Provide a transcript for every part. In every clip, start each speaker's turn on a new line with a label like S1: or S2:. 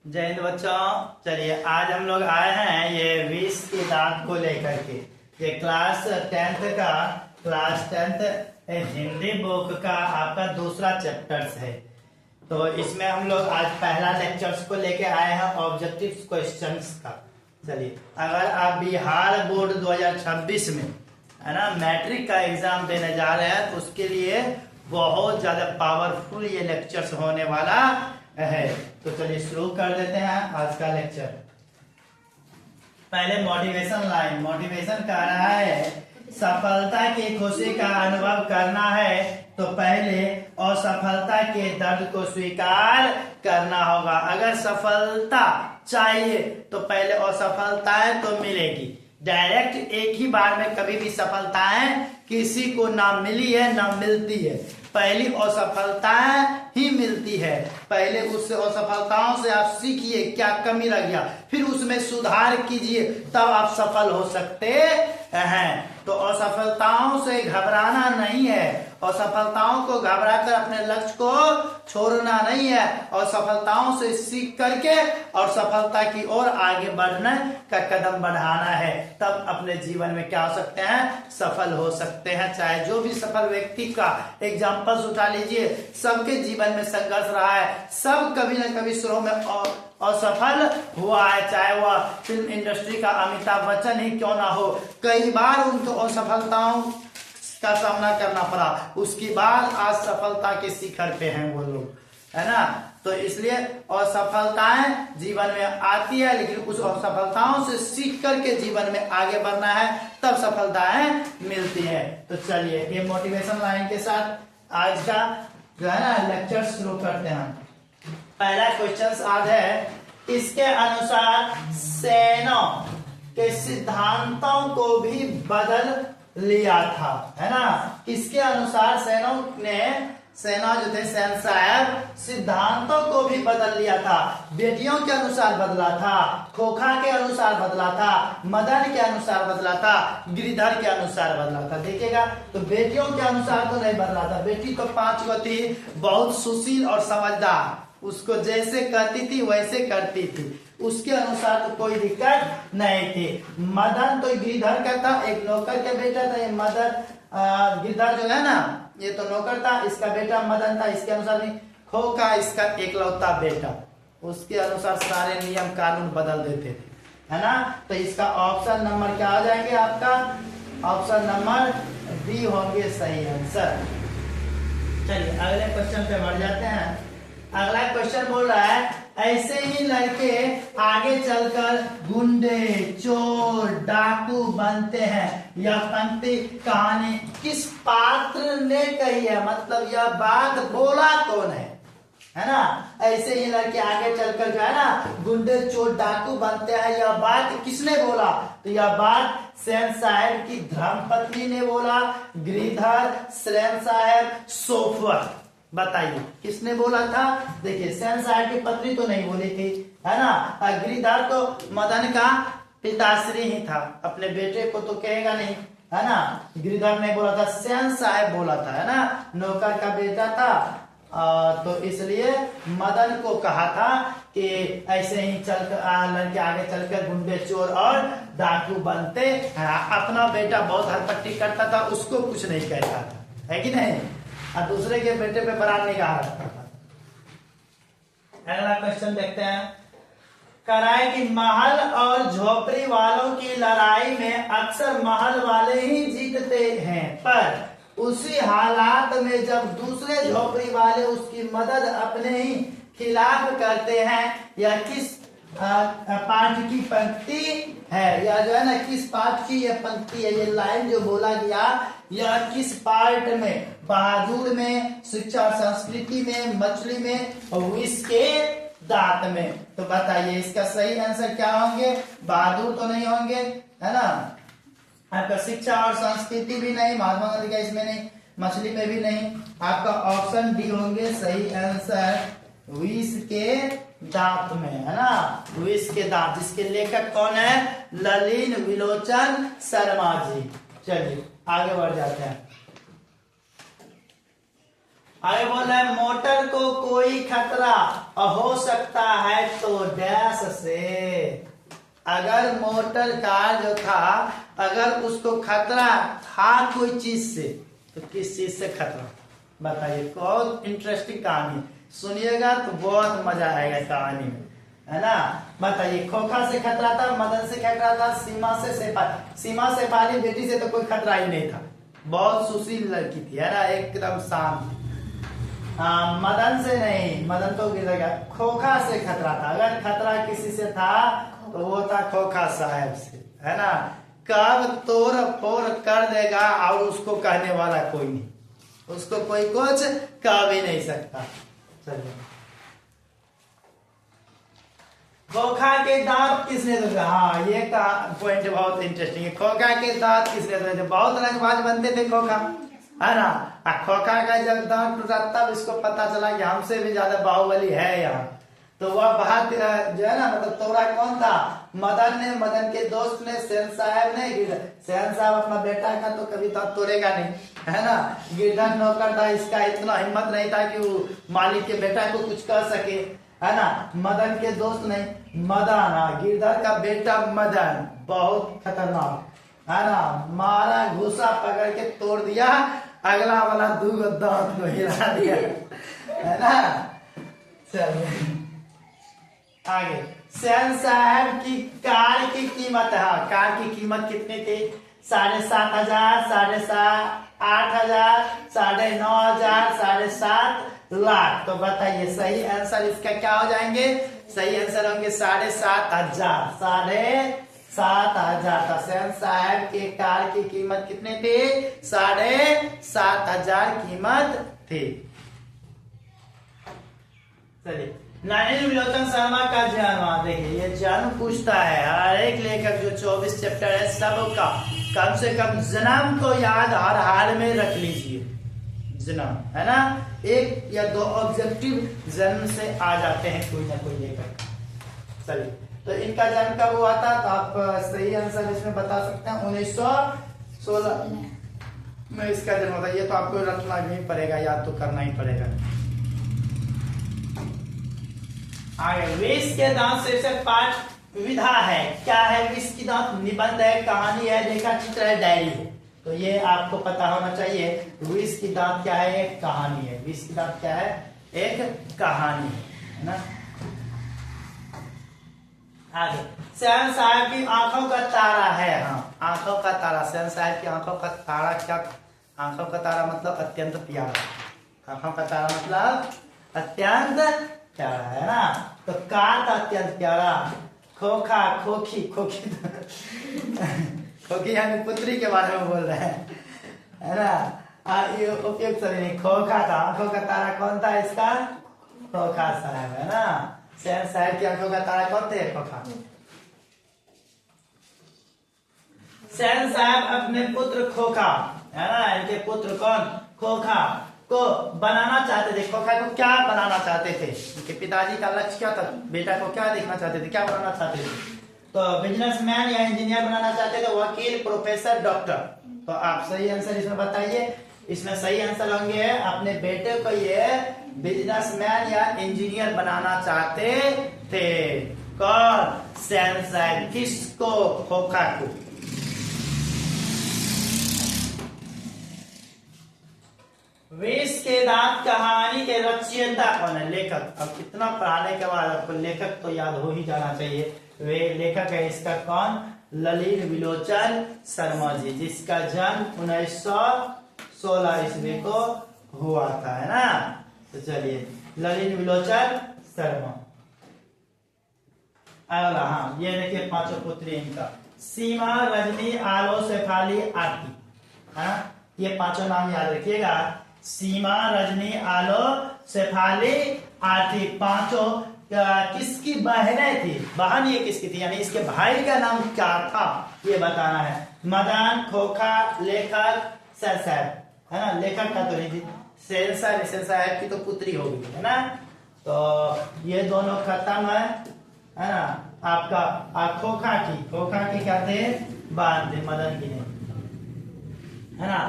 S1: जय हिंद बच्चों। चलिए आज हम लोग आए हैं ये विष के दांत को लेकर के। ये क्लास 10th हिंदी बुक का आपका दूसरा चैप्टर्स है। तो इसमें हम लोग आज पहला लेक्चर्स को लेके आए हैं ऑब्जेक्टिव क्वेश्चंस का। चलिए, अगर आप बिहार बोर्ड 2026 में है ना मैट्रिक का एग्जाम देने जा रहे हैं तो उसके लिए बहुत ज्यादा पावरफुल ये लेक्चर्स होने वाला है। तो चलिए शुरू कर देते हैं आज का लेक्चर। पहले मोटिवेशन लाइन। मोटिवेशन कह रहा है सफलता की खुशी का अनुभव करना है तो पहले असफलता के दर्द को स्वीकार करना होगा। अगर सफलता चाहिए तो पहले असफलताएं तो मिलेगी। डायरेक्ट एक ही बार में कभी भी सफलताएं किसी को ना मिली है ना मिलती है। पहली असफलताएं ही मिलती है। पहले उससे असफलताओं से आप सीखिए क्या कमी रह गया, फिर उसमें सुधार कीजिए, तब आप सफल हो सकते हैं। तो असफलताओं से घबराना नहीं है, असफलताओं को घबराकर अपने लक्ष्य को छोड़ना नहीं है, और सफलताओं से सीख करके और सफलता की ओर आगे बढ़ने का कदम बढ़ाना है। तब अपने जीवन में क्या हो सकते हैं, सफल हो सकते हैं। चाहे जो भी सफल व्यक्ति का एग्जाम्पल्स उठा लीजिए, सबके जीवन में संघर्ष रहा है, सब कभी न कभी शुरू में असफल हुआ है। चाहे वह फिल्म इंडस्ट्री का अमिताभ बच्चन ही क्यों ना हो, कई बार उनको असफलताओं का सामना करना पड़ा, उसके बाद आज सफलता के शिखर पे हैं वो लोग, है ना। तो इसलिए असफलताएं जीवन में आती है, लेकिन उस असफलताओं से सीख करके जीवन में आगे बढ़ना है, तब सफलताएं मिलती है। तो चलिए ये मोटिवेशन लाइन के साथ आज का जो है ना लेक्चर शुरू करते हैं। पहला क्वेश्चन आज है, इसके अनुसार सेना के सिद्धांतों को भी बदल लिया था, है ना। इसके अनुसार सेना जो थे सेन साहब सिद्धांतों को भी बदल लिया था। बेटियों के अनुसार बदला था, खोखा के अनुसार बदला था, मदन के अनुसार बदला था, गिरिधर के अनुसार बदला था। देखिएगा, तो बेटियों के अनुसार तो नहीं बदला था। बेटी तो 5 गो थी, बहुत सुशील और समझदार, उसको जैसे कहती थी वैसे करती थी, उसके अनुसार तो कोई दिक्कत नहीं थी। मदन तो गिरधर का था, एक नौकर का बेटा था। ये मदन गिरधर जो है ना, ये तो नौकर था, इसका बेटा मदन था, इसके अनुसार नहीं। खोखा इसका एकलौता बेटा, उसके अनुसार सारे नियम कानून बदल देते थे, है ना। तो इसका ऑप्शन नंबर क्या आ जाएंगे आपका, ऑप्शन नंबर डी होंगे सही आंसर। चलिए अगले क्वेश्चन पे बढ़ जाते हैं। अगला क्वेश्चन बोल रहा है, ऐसे ही लड़के आगे चलकर गुंडे, चोर, डाकू बनते हैं। यह पंक्ति कहानी किस पात्र ने कही है, मतलब यह बात बोला कौन है ना। ऐसे ही लड़के आगे चलकर जो है ना गुंडे, चोर, डाकू बनते हैं, यह बात किसने बोला, तो यह बात सेन साहब की धर्मपत्नी ने बोला, गिरिधर, सेन साहब, सोफवर। बताइए किसने बोला था। देखिए सेन साहब की पत्नी तो नहीं बोली थी, है ना। गिरिधर तो मदन का पिताश्री ही था, अपने बेटे को तो कहेगा नहीं, है ना। गिरिधर ने बोला था, सेन साहब बोला था, है ना, नौकर का बेटा था। तो इसलिए मदन को कहा था कि ऐसे ही चलकर लड़के आगे चलकर गुंडे, चोर और डाकू बनते हैं। अपना बेटा बहुत हरपट्टी करता था, उसको कुछ नहीं कहता था, है कि नहीं, और दूसरे के बेटे पे बड़ा निगाह रखता था। अगला क्वेश्चन देखते हैं। कराए कि महल और झोपड़ी वालों की लड़ाई में अक्सर महल वाले ही जीतते हैं, पर उसी हालात में जब दूसरे झोपड़ी वाले उसकी मदद अपने ही खिलाफ करते हैं, या किस पाठ की पंक्ति है, या जो है ना किस पाठ की यह पंक्ति है, ये लाइन जो बोला गया यह किस पार्ट में, बहादुर में, शिक्षा और संस्कृति में, मछली में, और विष के दांत में। तो बताइए इसका सही आंसर क्या होंगे। बहादुर तो नहीं होंगे, है ना, आपका शिक्षा और संस्कृति भी नहीं, महात्मा गांधी का इसमें नहीं, मछली में भी नहीं, आपका ऑप्शन डी होंगे सही आंसर, विष के दांत में, है ना। विष के दांत, जिसके लेखक कौन है, ललिन विलोचन शर्मा जी। चलिए आगे बढ़ जाते हैं। आगे बोल रहा है मोटर को कोई खतरा हो सकता है तो डैश से। अगर मोटर कार जो था अगर उसको खतरा था कोई चीज से तो किस चीज से खतरा, बताइए। बहुत इंटरेस्टिंग कहानी, सुनिएगा तो बहुत मजा आएगा इस कहानी में, है ना। बताइए, खोखा से खतरा था, मदन से खतरा था, सीमा से शेफाली। सीमा शेफाली बेटी से तो कोई खतरा ही नहीं था, बहुत सुशील लड़की थी, है ना, एकदम शांत। मदन से नहीं, मदन तो गिर गया। खोखा से खतरा था, अगर खतरा किसी से था तो वो था खोखा साहब से, है ना। कब तोड़ फोड़ कर देगा और उसको कहने वाला कोई नहीं, उसको कोई कुछ कह भी नहीं सकता। चलिए, खोखा के दांत किसने तोड़े? हाँ, ये का पॉइंट बहुत इंटरेस्टिंग है। खोखा के दांत किसने तोड़े? बहुत रंगबाज बनते थे खोखा, है ना। खोखा का जब दांत टूटा तब इसको पता चला कि हमसे भी ज्यादा बाहुबली है यहाँ। तो वह बात जो है ना, मतलब तोड़ा कौन था? मदन ने, मदन के दोस्त ने, सेन साहब ने। सेन साहब अपना बेटा का तो कभी दांत तोड़ेगा नहीं, है ना। गिरधर नौकर था, इसका इतना हिम्मत नहीं था कि वो मालिक के बेटा को कुछ कर सके, है ना। मदन के दोस्त नहीं, मदन, गिरधर का बेटा मदन बहुत खतरनाक, है ना। मारा, घुसा, पकड़ के तोड़ दिया, अगला वाला दूगो दांत को हिला दिया, है ना। चलिए आगे, सेन साहब की कार की कीमत है। कार की कीमत कितनी थी? 7,500, 8,500, 9,500, 7.5 लाख। तो बताइए सही आंसर इसका क्या हो जाएंगे? सही आंसर होंगे 7,500, 7,500। तो सेन साहब के कार की कीमत कितनी थी? 7,500 कीमत थी। चलिए, नलिनी विलोचन शर्मा का जन्म, देखिए ये जन्म पूछता है हर एक लेखक जो 24 चैप्टर है सबका कम से कम जन्म तो याद हर हाल में रख लीजिए, जन्म, है ना। एक या दो ऑब्जेक्टिव जन्म से आ जाते हैं कोई ना कोई लेखक। चलिए, तो इनका जन्म कब हुआ था? तो आप सही आंसर इसमें बता सकते हैं 1916 में इसका जन्म होता है। ये तो आपको रखना नहीं पड़ेगा, याद तो करना ही पड़ेगा। आगे, विष के दांत शीर्षक पाठ विधा है। क्या है विष की दांत? निबंध है, कहानी है, रेखा चित्र है, डायरी है। तो ये आपको पता होना चाहिए। विष की दांत क्या है? एक कहानी है। विष की दांत क्या है? एक कहानी है ना। आगे, सेन साहब की आंखों का तारा है। हाँ, आंखों का तारा, सेन साहब की आंखों का तारा क्या? आंखों का तारा मतलब अत्यंत प्यारा। आंखों का तारा मतलब अत्यंत प्यारा, है ना। तो का था अत्यंत प्यारा, खोखा, खोखी, खोखी खोखी यानी पुत्री के बारे में बोल रहे हैं, है ना। ये उपयुक्त सही नहीं, खोखा था। आंखों का तारा कौन था इसका? खोखा साहब, है ना। सेन साहब की आंखों का तारा कौन थे? खोखा। सेन साहब अपने पुत्र खोखा, है ना, इनके पुत्र कौन? खोखा को बनाना चाहते थे। खोखा को क्या बनाना चाहते थे? उनके पिताजी का लक्ष्य क्या था? बेटा को क्या देखना चाहते थे, क्या बनाना चाहते थे? तो बिजनेसमैन या इंजीनियर बनाना चाहते थे, वकील, प्रोफेसर, डॉक्टर। तो आप सही आंसर इसमें बताइए। इसमें सही आंसर होंगे अपने बेटे को ये बिजनेसमैन या इंजीनियर बनाना चाहते थे। कौन? सेन साहब। किसको? खोखा को। विष के दांत कहानी के रचयिता कौन है? लेखक। अब कितना पढ़ाने के बाद आपको लेखक तो याद हो ही जाना चाहिए। वे लेखक है इसका कौन? ललित विलोचन शर्मा जी, जिसका जन्म 1916 ईस्वी को हुआ था, है ना। तो चलिए, ललित विलोचन शर्मा। अगला, हाँ, ये देखिए पांचों पुत्री इनका, सीमा, रजनी, आलो, शेफाली, आरती, हाँ, ये पांचों नाम याद रखिएगा। सीमा, रजनी, आलो, शेफाली, आरती, पांचों किसकी बहनें थी? बहन ये किसकी थी? यानी इसके भाई का नाम क्या था ये बताना है। मदन, खोखा, लेखक, सेन साहब, है ना। लेखक का तो नहीं थी, सेन साहब की तो पुत्री हो गई, है ना। तो ये दोनों खत्म है ना। आपका खोखा की क्या थे? बहन थे, मदन की नहीं, है ना।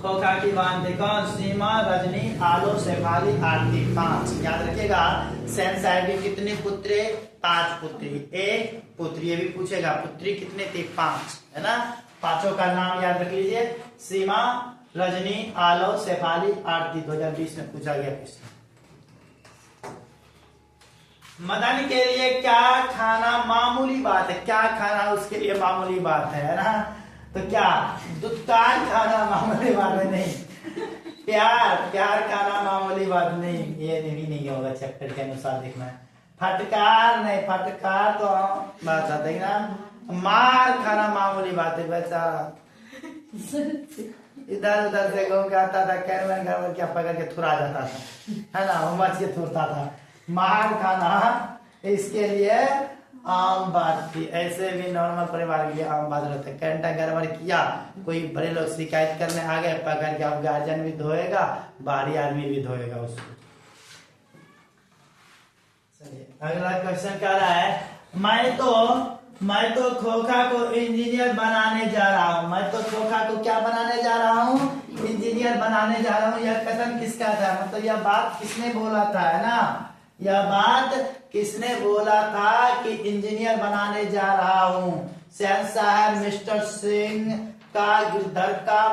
S1: खोखा की बांधे कौन? सीमा, रजनी, आलो, शेफाली, आरती। 5 याद रखिएगा। सेन साहेब की कितनी पुत्री? 5 पुत्री, 1 पुत्री। ये भी पूछेगा पुत्री कितने थे? 5, है ना। पांचों का नाम याद रख लीजिए। सीमा, रजनी, आलो, शेफाली, आरती। 2020 में पूछा गया प्रश्न। मदन के लिए क्या खाना मामूली बात है? क्या खाना उसके लिए मामूली बात है ना। तो क्या दुत्कार खाना मामूली बात है? नहीं। प्यार खाना मामूली बात नहीं, ये नहीं होगा। चैप्टर के अनुसार देखना है। फटकार नहीं, फटकार तो बात आती है ना। मार खाना मामूली बात है। बेचारा इधर उधर से घूम के आता था, कैमरा क्या पकड़ के थुरा जाता था, है ना। वो मच के थुरता था। मार खाना इसके लिए आम बात थी। ऐसे भी नॉर्मल परिवार के लिए आम बात रहता है। कैंटा गड़बड़ किया, कोई बड़े लोग शिकायत करने आ गए, पकड़ के अब गार्जियन भी धोएगा, बाहरी आदमी भी धोएगा उसको। चलिए अगला क्वेश्चन क्या रहा है? मैं तो खोखा को इंजीनियर बनाने जा रहा हूँ। मैं तो खोखा को क्या बनाने जा रहा हूँ? इंजीनियर बनाने जा रहा हूँ। यह कथन किसका था? मतलब यह बात किसने बोला था, है ना। यह बात किसने बोला था कि इंजीनियर बनाने जा रहा हूँ? सेन साहब, मिस्टर सिंह का, गिरधर का,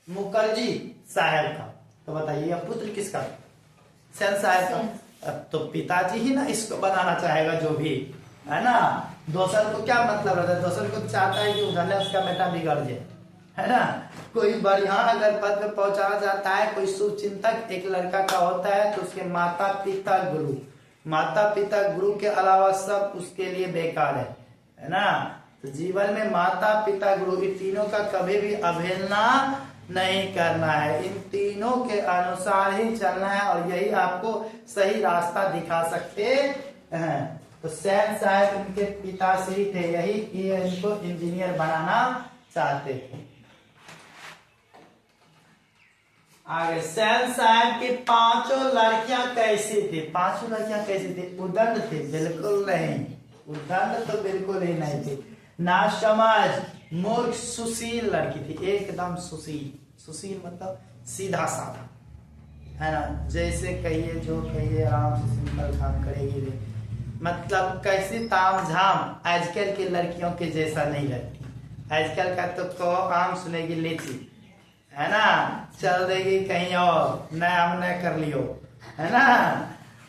S1: मुखर्जी साहब का। तो बताइए यह पुत्र किसका? सेन साहब का। अब तो पिताजी ही ना इसको बनाना चाहेगा, जो भी है ना। दोसर को क्या मतलब रहता है? दोसर को चाहता है कि उधर उसका बेटा बिगड़ जाए, है ना। कोई बढ़िया अगर पद पे पहुंचाना चाहता है, कोई शुभचिंतक एक लड़का का होता है, तो उसके माता पिता गुरु के अलावा सब उसके लिए बेकार है ना। तो जीवन में माता पिता गुरु, इन तीनों का कभी भी अवहेलना नहीं करना है। इन तीनों के अनुसार ही चलना है, और यही आपको सही रास्ता दिखा सकते हैं। तो सेन साहब इनके पिताश्री थे, यही ये इनको इंजीनियर बनाना चाहते थे। आगे, सेन साहब की 5 लड़कियां कैसी थी? 5 लड़कियां कैसी थी? उदंड थी? बिल्कुल नहीं, उदंड तो बिल्कुल ही नहीं थी। नासमझ, मूर्ख, सुशील लड़की थी, एकदम सुशील मतलब सीधा साधा, है ना। जैसे कहिए जो कहिए, आराम से सिंपल काम करेगी। मतलब कैसी तामझाम आजकल की लड़कियों के जैसा नहीं लगती। आजकल का तो आम सुनेगी लीची, है ना, चल देगी कहीं और, न हमने कर लियो, है ना।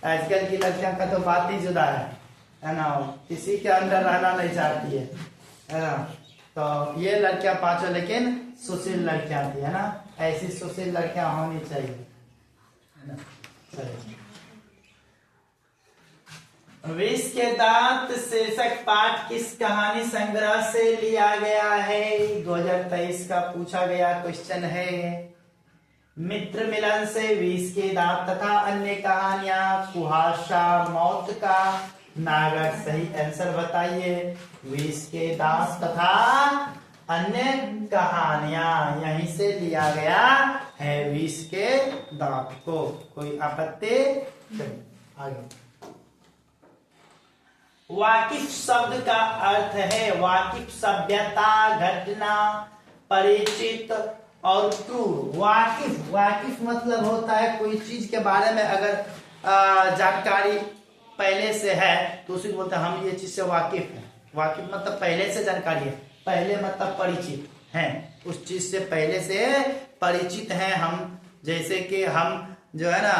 S1: आजकल की लड़कियों का तो बात ही जुदा है ना। किसी के अंदर रहना नहीं चाहती है ना। तो ये लड़कियां 5 लेकिन सुशील लड़कियां थी, है ना। ऐसी सुशील लड़कियां होनी चाहिए, है ना। विष के दांत शीर्षक पाठ किस कहानी संग्रह से लिया गया है? 2023 का पूछा गया क्वेश्चन है। मित्र मिलन से, विष के दांत तथा अन्य कहानियां, कुहासा, मौत का नागर। सही आंसर बताइए। विष के दांत तथा अन्य कहानियां, यहीं से लिया गया है विष के दांत को। कोई आपत्ति? आगे, वाकिफ शब्द का अर्थ है, वाकिफ सभ्यता, घटना, परिचित और क्रूर। वाकिफ मतलब होता है कोई चीज के बारे में अगर जानकारी पहले से है तो उसी को बोलते हैं हम ये चीज से वाकिफ है। वाकिफ मतलब पहले से जानकारी है, पहले मतलब परिचित हैं, उस चीज से पहले से परिचित हैं हम। जैसे कि हम जो है ना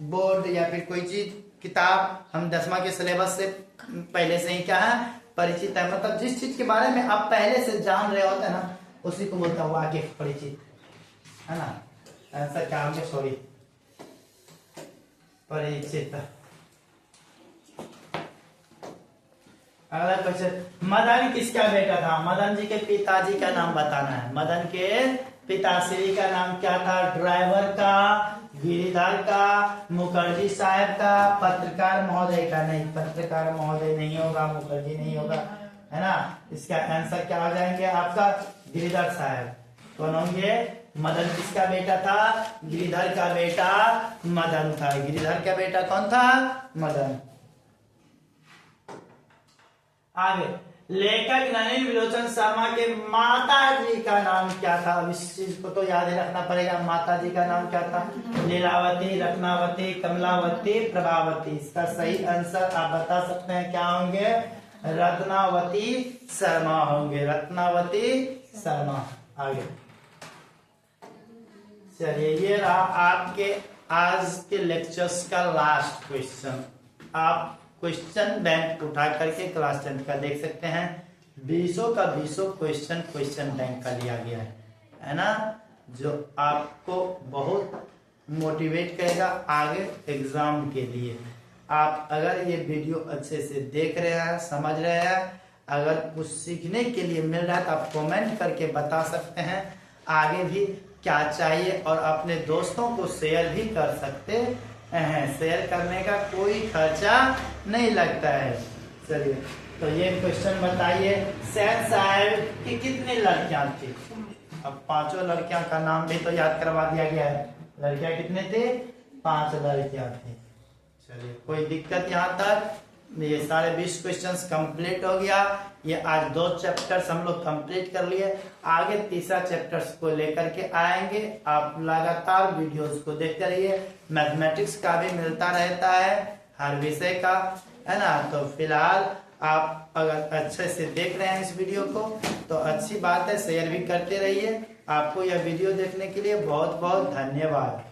S1: बोर्ड या फिर कोई चीज किताब हम 10वां के सिलेबस से पहले से ही क्या है परिचित है। मतलब जिस चीज के बारे में आप पहले से जान रहे होते हैं ना उसी को बोलता है वाकिफ, परिचित, है ना। आंसर क्या होंगे? सॉरी, परिचित। अगला क्वेश्चन, मदन किसका बेटा था? मदन जी के पिताजी का नाम बताना है। मदन के पिताश्री का नाम क्या था? ड्राइवर का, गिरिधर का, मुखर्जी साहब का, पत्रकार महोदय का। नहीं, पत्रकार महोदय नहीं होगा, मुखर्जी नहीं होगा, है ना। इसका आंसर क्या हो जाएंगे आपका? गिरिधर साहब। कौन होंगे? मदन किसका बेटा था? गिरिधर का बेटा मदन था। गिरिधर का बेटा कौन था? मदन। आगे, लेखक नलिनी विलोचन शर्मा के माता जी का नाम क्या था? अब इस चीज को तो याद ही रखना पड़ेगा। माता जी का नाम क्या था? लीलावती, रत्नावती, कमलावती, प्रभावती। इसका सही आंसर आप बता सकते हैं क्या होंगे? रत्नावती शर्मा होंगे। रत्नावती शर्मा। आगे चलिए, ये रहा आपके आज के लेक्चर्स का लास्ट क्वेश्चन। आप क्वेश्चन बैंक उठा करके क्लास 10 का देख सकते हैं। 20 का 20 क्वेश्चन बैंक का लिया गया है ना, जो आपको बहुत मोटिवेट करेगा आगे एग्जाम के लिए। आप अगर ये वीडियो अच्छे से देख रहे हैं, समझ रहे हैं, अगर कुछ सीखने के लिए मिल रहा है तो आप कमेंट करके बता सकते हैं आगे भी क्या चाहिए, और अपने दोस्तों को शेयर भी कर सकते हैं। शेयर करने का कोई खर्चा नहीं लगता है। चलिए, तो ये क्वेश्चन बताइए, सैन साहब की कितनी लड़कियां थी? अब 5 लड़कियां का नाम भी तो याद करवा दिया गया है। लड़कियां कितने थे? 5 लड़कियां थी। चलिए, कोई दिक्कत यहाँ तक? ये सारे 20 क्वेश्चंस कंप्लीट हो गया। ये आज 2 चैप्टर्स हम लोग कंप्लीट कर लिए। आगे तीसरा चैप्टर्स को लेकर के आएंगे। आप लगातार वीडियोस को देखते रहिए। मैथमेटिक्स का भी मिलता रहता है, हर विषय का, है ना। तो फिलहाल आप अगर अच्छे से देख रहे हैं इस वीडियो को तो अच्छी बात है, शेयर भी करते रहिए। आपको यह वीडियो देखने के लिए बहुत बहुत धन्यवाद।